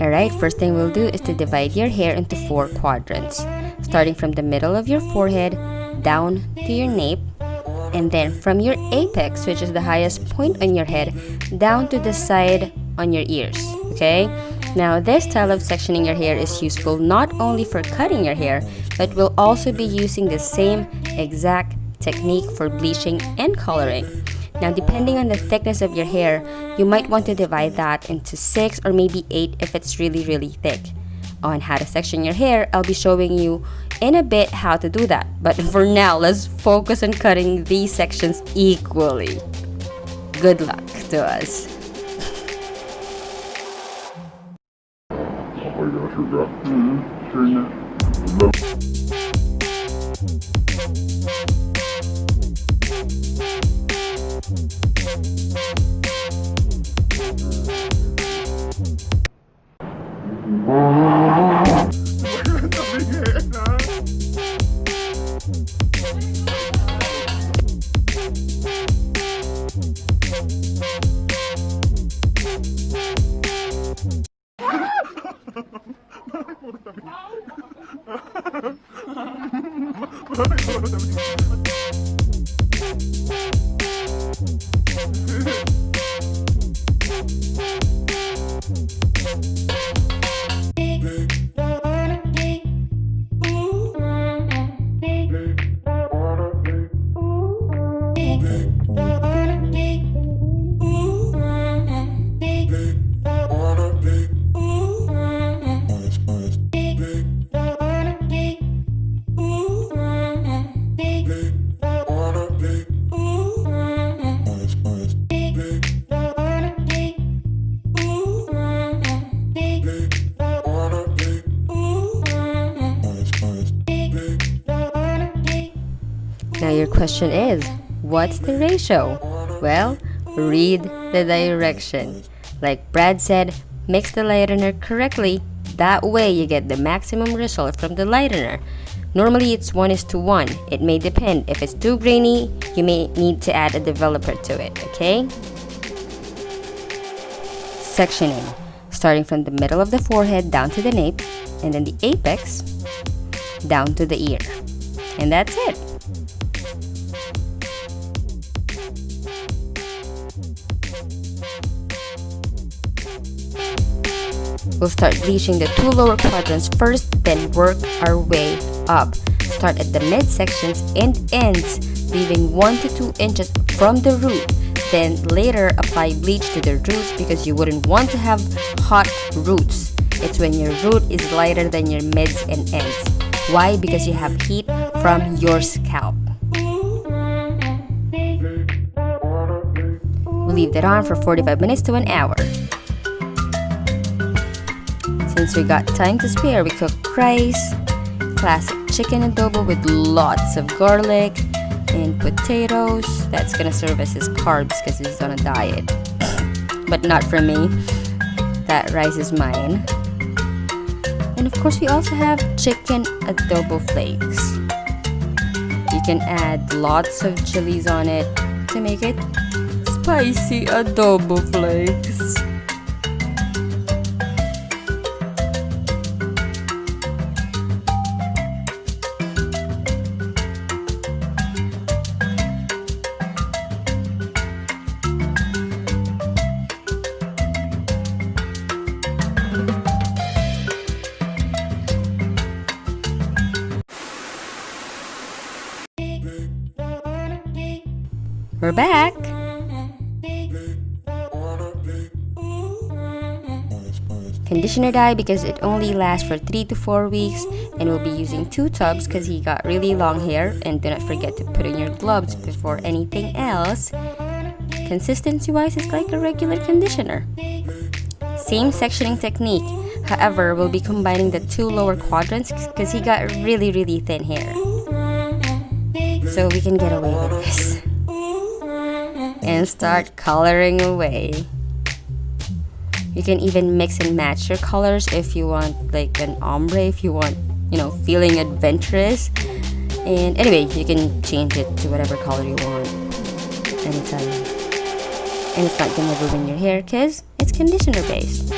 Alright, first thing we'll do is to divide your hair into 4 quadrants, starting from the middle of your forehead down to your nape, and then from your apex, which is the highest point on your head, down to the side on your ears. Okay? Now, this style of sectioning your hair is useful not only for cutting your hair, but we'll also be using the same exact technique for bleaching and coloring. Now, depending on the thickness of your hair, you might want to divide that into 6 or maybe 8 if it's really thick. On how to section your hair, I'll be showing you in a bit how to do that. But for now, let's focus on cutting these sections equally. Good luck to us. Oh my gosh, we're got turn it. Now your question is, what's the ratio? Well, read the direction. Like Brad said, mix the lightener correctly. That way you get the maximum result from the lightener. Normally it's 1:1. It may depend. If it's too grainy, you may need to add a developer to it, okay? Sectioning. Starting from the middle of the forehead down to the nape, and then the apex down to the ear. And that's it. We'll start bleaching the 2 lower quadrants first, then work our way up. Start at the midsections and ends, leaving 1 to 2 inches from the root. Then later apply bleach to the roots because you wouldn't want to have hot roots. It's when your root is lighter than your mids and ends. Why? Because you have heat from your scalp. We'll leave that on for 45 minutes to an hour. Since we got time to spare, we cook rice, classic chicken adobo with lots of garlic and potatoes. That's gonna serve as his carbs because he's on a diet. But not for me. That rice is mine. And of course, we also have chicken adobo flakes. You can add lots of chilies on it to make it spicy adobo flakes. We're back! Conditioner dye because it only lasts for 3 to 4 weeks, and we'll be using 2 tubs because he got really long hair. And do not forget to put in your gloves before anything else. Consistency wise, it's like a regular conditioner. Same sectioning technique, however, we'll be combining the 2 lower quadrants because he got really thin hair. So we can get away with this. And start coloring away. You can even mix and match your colors if you want, like an ombre, if you want, feeling adventurous. And anyway, you can change it to whatever color you want anytime. And it's not gonna ruin your hair because it's conditioner based.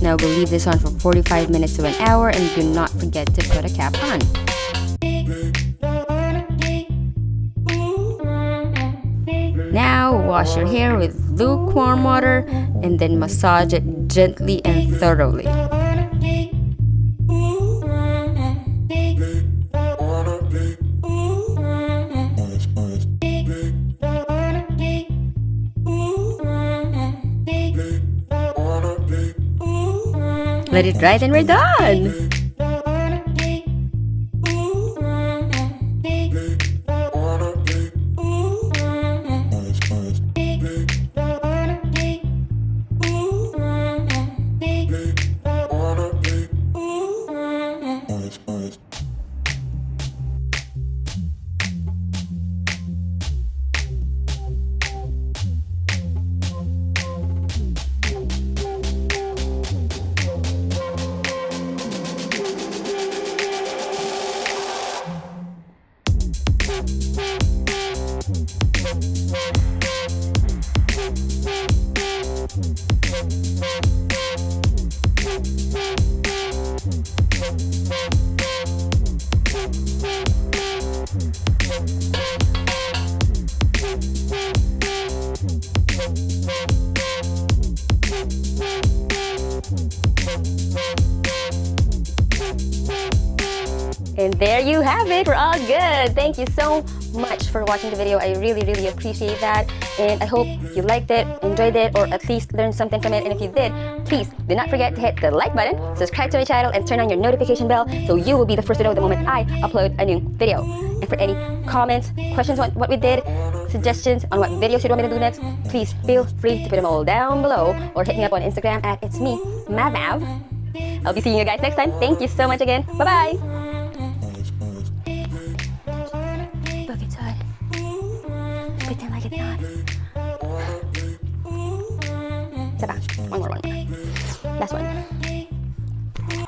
Now we'll leave this on for 45 minutes to an hour, and do not forget to put a cap on. Now wash your hair with lukewarm water and then massage it gently and thoroughly. Let it dry, then we're done! And there you have it, we're all good. Thank you so much for watching the video. I really appreciate that, and I hope you liked it, enjoyed it, or at least learned something from it. And if you did, please do not forget to hit the like button, subscribe to my channel, and turn on your notification bell so you will be the first to know the moment I upload a new video. And for any comments, questions on what we did, suggestions on what videos you want me to do next, please feel free to put them all down below, or hit me up on Instagram at it's me, Mav. I'll be seeing you guys next time. Thank you so much again. Bye-bye! Look, it's hot. Pretend like it's not. Isa pa. One more. Last one.